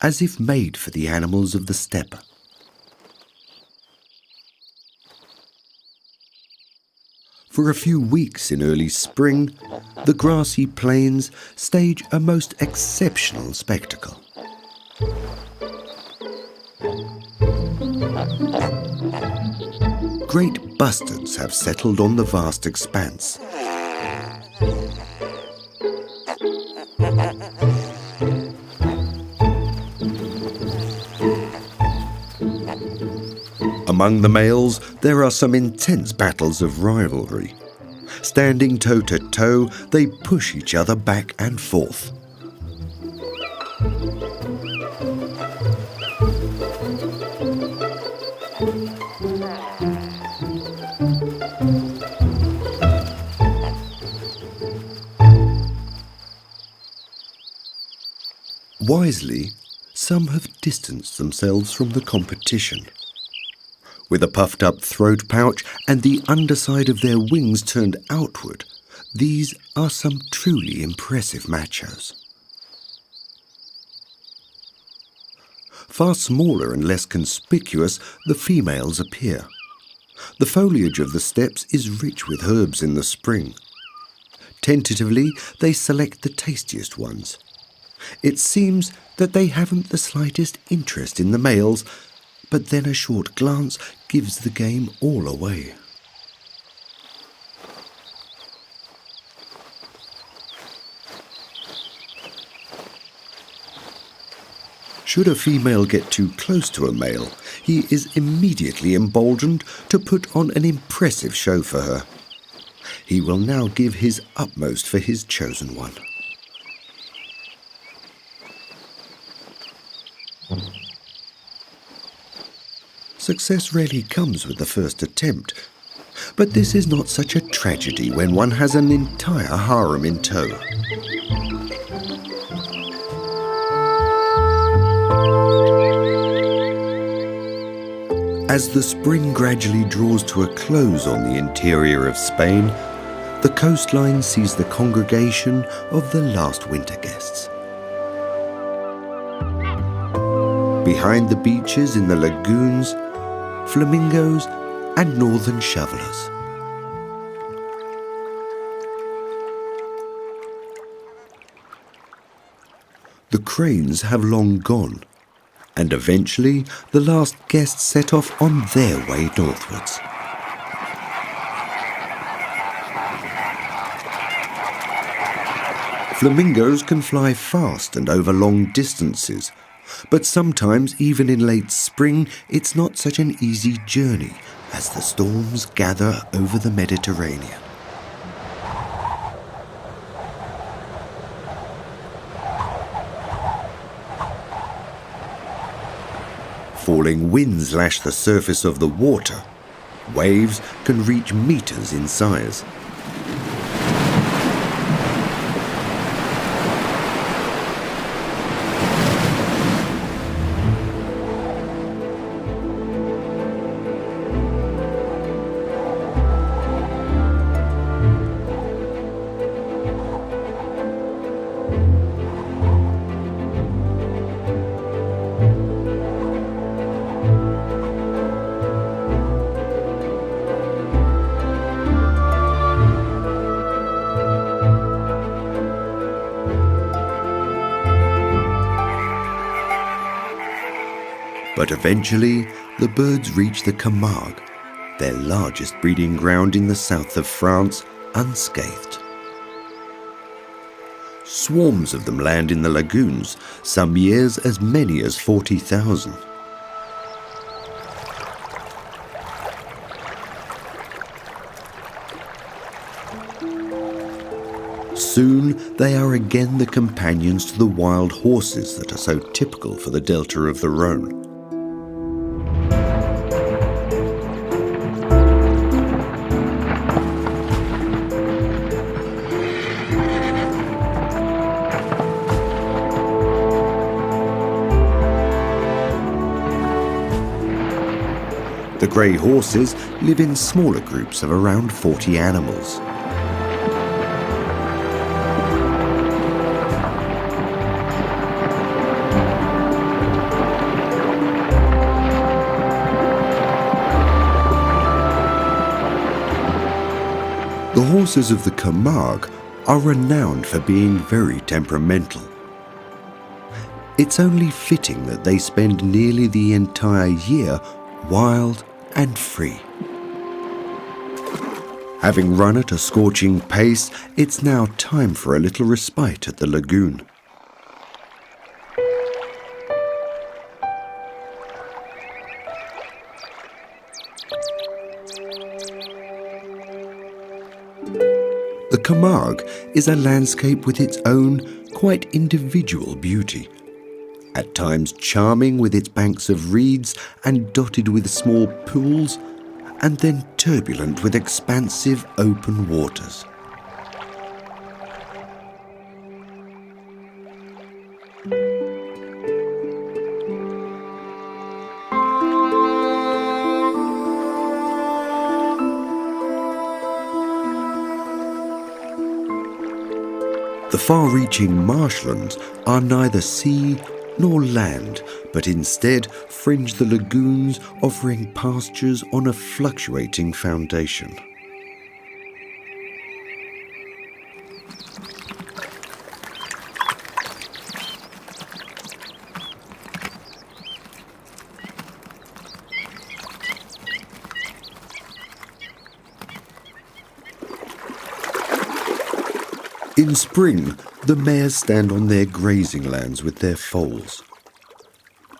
as if made for the animals of the steppe. For a few weeks in early spring, the grassy plains stage a most exceptional spectacle. Great bustards have settled on the vast expanse. Among the males, there are some intense battles of rivalry. Standing toe-to-toe, they push each other back and forth. Wisely, some have distanced themselves from the competition. With a puffed-up throat pouch and the underside of their wings turned outward, these are some truly impressive machos. Far smaller and less conspicuous, the females appear. The foliage of the steppes is rich with herbs in the spring. Tentatively, they select the tastiest ones. It seems that they haven't the slightest interest in the males, but then a short glance gives the game all away. Should a female get too close to a male, he is immediately emboldened to put on an impressive show for her. He will now give his utmost for his chosen one. Success rarely comes with the first attempt, but this is not such a tragedy when one has an entire harem in tow. As the spring gradually draws to a close on the interior of Spain, the coastline sees the congregation of the last winter guests. Behind the beaches in the lagoons, flamingos and northern shovelers. The cranes have long gone, and eventually the last guests set off on their way northwards. Flamingos can fly fast and over long distances, but sometimes, even in late spring, it's not such an easy journey as the storms gather over the Mediterranean. Falling winds lash the surface of the water. Waves can reach meters in size. But eventually, the birds reach the Camargue, their largest breeding ground in the south of France, unscathed. Swarms of them land in the lagoons, some years as many as 40,000. Soon they are again the companions to the wild horses that are so typical for the delta of the Rhone. The grey horses live in smaller groups of around 40 animals. horses of the Camargue are renowned for being very temperamental. It's only fitting that they spend nearly the entire year wild and free. Having run at a scorching pace, it's now time for a little respite at the lagoon. The Camargue is a landscape with its own, quite individual beauty. At times charming with its banks of reeds and dotted with small pools, and then turbulent with expansive open waters. The far-reaching marshlands are neither sea nor land, but instead fringe the lagoons, offering pastures on a fluctuating foundation. In spring, the mares stand on their grazing lands with their foals.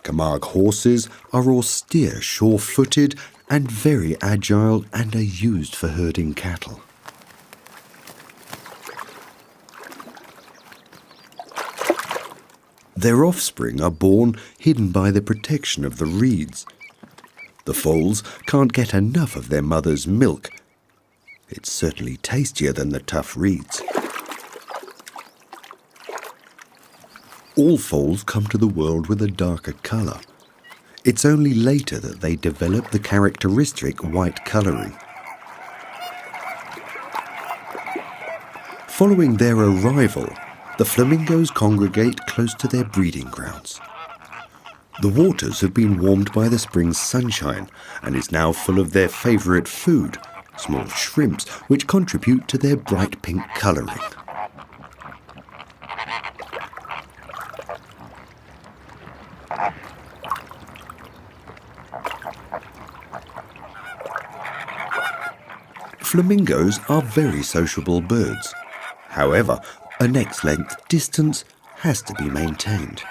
Camargue horses are austere, sure-footed and very agile and are used for herding cattle. Their offspring are born hidden by the protection of the reeds. The foals can't get enough of their mother's milk. It's certainly tastier than the tough reeds. All foals come to the world with a darker colour. It's only later that they develop the characteristic white colouring. Following their arrival, the flamingos congregate close to their breeding grounds. The waters have been warmed by the spring's sunshine and is now full of their favourite food, small shrimps, which contribute to their bright pink colouring. Flamingos are very sociable birds. However, a neck's length distance has to be maintained.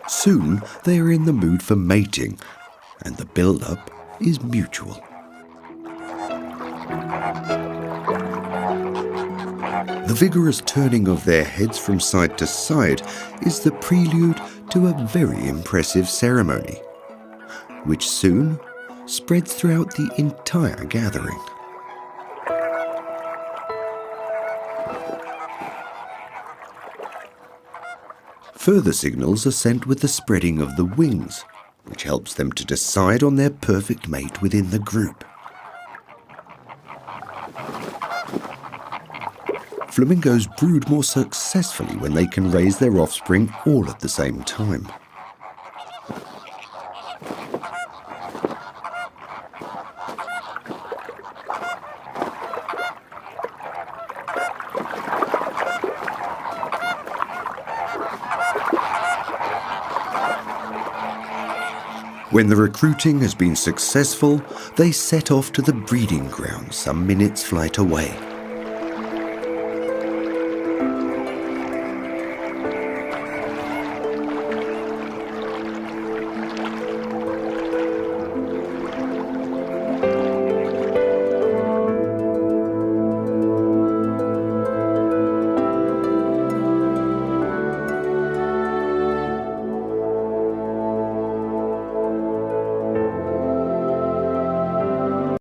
Soon they are in the mood for mating, and the build-up is mutual. The vigorous turning of their heads from side to side is the prelude to a very impressive ceremony, which soon spreads throughout the entire gathering. Further signals are sent with the spreading of the wings, which helps them to decide on their perfect mate within the group. Flamingos brood more successfully when they can raise their offspring all at the same time. When the recruiting has been successful, they set off to the breeding ground some minutes' flight away.